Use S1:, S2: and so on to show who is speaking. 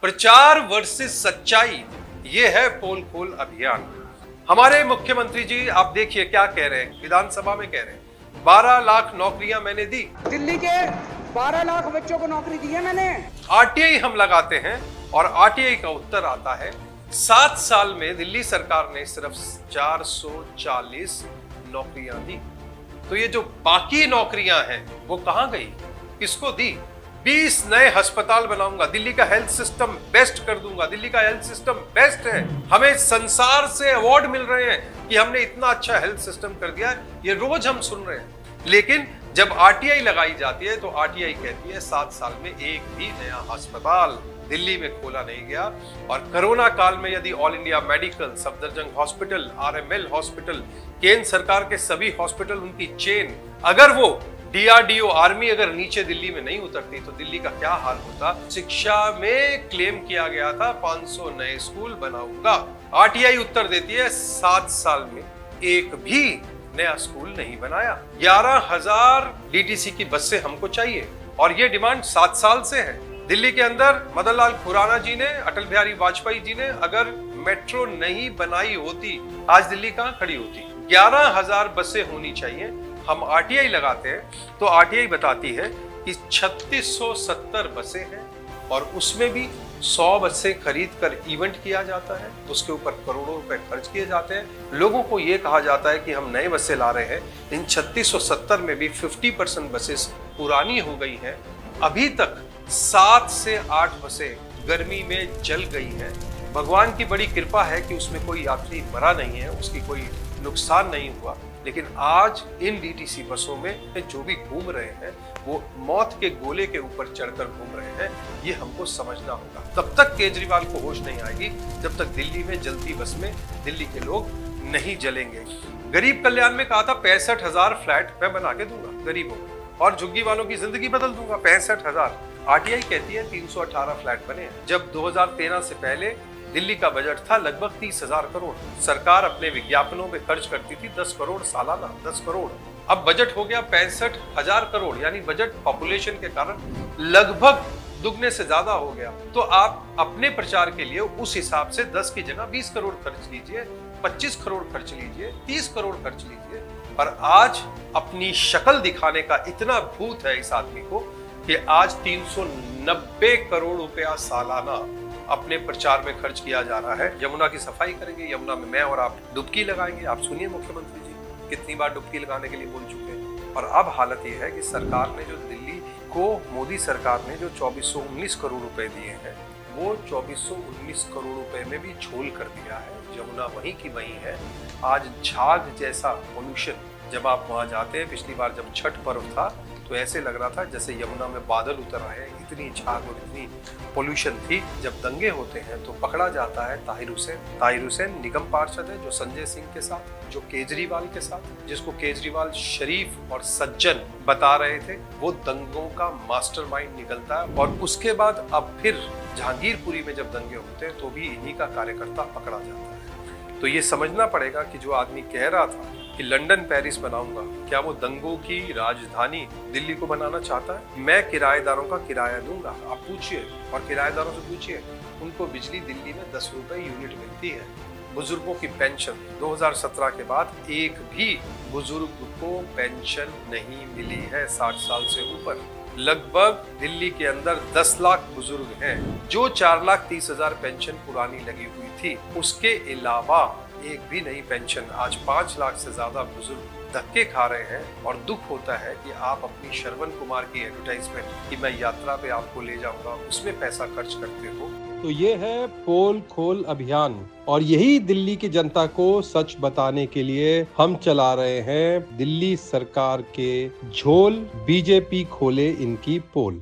S1: प्रचार वर्सेस सच्चाई, ये है पोल खोल अभियान। हमारे मुख्यमंत्री जी आप देखिए क्या कह रहे हैं, विधानसभा में कह रहे हैं 12 लाख नौकरियां मैंने दी,
S2: दिल्ली के 12 लाख बच्चों को नौकरी दी है मैंने।
S1: आरटीआई हम लगाते हैं और आरटीआई का उत्तर आता है 7 साल में दिल्ली सरकार ने सिर्फ 440 नौकरियां दी। तो ये जो बाकी नौकरियां हैं वो कहां गई, किसको दी? 20 नए अस्पताल बनाऊंगा, दिल्ली का हेल्थ सिस्टम बेस्ट कर दूंगा, दिल्ली का हेल्थ सिस्टम बेस्ट है, हमें संसार से अवार्ड मिल रहे हैं कि हमने इतना अच्छा हेल्थ सिस्टम कर दिया है, ये रोज हम सुन रहे हैं। लेकिन जब आरटीआई लगाई जाती है तो आरटीआई कहती है 7 साल में एक भी नया अस्पताल दिल्ली में खोला नहीं गया। और कोरोना काल में यदि all India medical, Safdarjung hospital, RML hospital, केंद्र सरकार के सभी हॉस्पिटल, उनकी चेन, अगर वो डीआरडीओ आर्मी अगर नीचे दिल्ली में नहीं उतरती तो दिल्ली का क्या हाल होता। शिक्षा में क्लेम किया गया था 500 नए स्कूल बनाऊंगा, आरटीआई उत्तर देती है 7 साल में एक भी नया स्कूल नहीं बनाया। 11,000 डीटीसी की बसें हमको चाहिए और ये डिमांड 7 साल से है। दिल्ली के अंदर मदन लाल खुराना जी ने, अटल बिहारी वाजपेयी जी ने अगर मेट्रो नहीं बनाई होती आज दिल्ली कहां खड़ी होती। 11,000 बसें होनी चाहिए। हम आरटीआई लगाते हैं तो आरटीआई बताती है कि 3670 बसें हैं और उसमें भी 100 बसें खरीद कर इवेंट किया जाता है, उसके ऊपर करोड़ों रुपए खर्च किए जाते हैं। लोगों को यह कहा जाता है कि हम नए बसें ला रहे हैं। इन 3670 में भी 50% बसेस पुरानी हो गई हैं। अभी तक 7 से 8 बसें गर्मी में जल गई हैं। भगवान की बड़ी कृपा है कि उसमें कोई यात्री मरा नहीं है, उसकी कोई नुकसान नहीं हुआ। लेकिन आज इन डीटीसी बसों में जो भी घूम रहे हैं वो मौत के गोले के ऊपर चढ़कर घूम रहे हैं, ये हमको समझना होगा। तब तक केजरीवाल को होश नहीं आएगी जब तक दिल्ली में जलती बस में दिल्ली के लोग नहीं जलेंगे। गरीब कल्याण में कहा था 65,000 फ्लैट मैं बना के दूंगा गरीबों को और झुग्गी वालों की जिंदगी बदल दूंगा। 65,000, आरटीआई कहती है 318 फ्लैट बने हैं। जब 2013 से पहले दिल्ली का बजट था लगभग 30,000 करोड़। सरकार अपने विज्ञापनों पे खर्च करती थी 10 करोड़ सालाना, 10 करोड़। अब बजट हो गया 65,000 करोड़, यानी बजट पॉपुलेशन के कारण लगभग दुगने से ज्यादा हो गया। तो आप अपने प्रचार के लिए उस हिसाब से 10 की जगह 20 करोड़ खर्च लीजिए, 25 करोड़ खर्च लीजिए, 30 करोड़ खर्च लीजिए। पर आज अपनी शक्ल दिखाने का इतना भूत है इस आदमी को कि आज 390 करोड़ रुपया सालाना अपने प्रचार में खर्च किया जा रहा है। यमुना की सफाई करेंगे, यमुना में मैं और आप डुबकी लगाएंगे। आप सुनिए मुख्यमंत्री जी कितनी बार डुबकी लगाने के लिए बोल चुके हैं। और अब हालत ये है कि सरकार ने जो दिल्ली को, मोदी सरकार ने जो 2419 करोड़ रुपए दिए हैं वो 2419 करोड़ रुपए में भी झोल कर दिया है। यमुना वहीं की वहीं है। आज झाग जैसा पोल्यूशन, जब आप वहां जाते हैं, पिछली बार जब छठ पर्व था तो ऐसे लग रहा था जैसे यमुना में बादल उतर आए, इतनी झाग और इतनी पोल्यूशन थी। जब दंगे होते हैं तो पकड़ा जाता है ताहिर हुसैन। ताहिर हुसैन निगम पार्षद है जो संजय सिंह के साथ, जो केजरीवाल के साथ, जिसको केजरीवाल शरीफ और सज्जन बता रहे थे, वो दंगों का मास्टरमाइंड निकलता है। और उसके बाद अब फिर जहांगीरपुरी में जब दंगे होते हैं तो भी इन्हीं का कार्यकर्ता पकड़ा जाता है। तो ये समझना पड़ेगा कि जो आदमी कह रहा था कि लंदन पेरिस बनाऊंगा, क्या वो दंगों की राजधानी दिल्ली को बनाना चाहता है? मैं किराएदारों का किराया दूंगा, आप पूछिए और किराएदारों से पूछिए, उनको बिजली दिल्ली में 10 रुपए यूनिट मिलती है। बुजुर्गों की पेंशन 2017 के बाद एक भी बुजुर्ग को पेंशन नहीं मिली है 60 साल से ऊपर। लगभग दिल्ली के अंदर 10 लाख बुजुर्ग हैं जो 4,30,000 पेंशन पुरानी लगी हुई थी, उसके अलावा एक भी नई पेंशन। आज 5 लाख से ज्यादा बुजुर्ग धक्के खा रहे हैं और दुख होता है कि आप अपनी श्रवण कुमार की एडवर्टाइजमेंट कि मैं यात्रा पे आपको ले जाऊंगा, उसमें पैसा खर्च करते हो।
S3: तो ये है पोल खोल अभियान और यही दिल्ली की जनता को सच बताने के लिए हम चला रहे हैं दिल्ली सरकार के झोल। बीजेपी खोले इनकी पोल।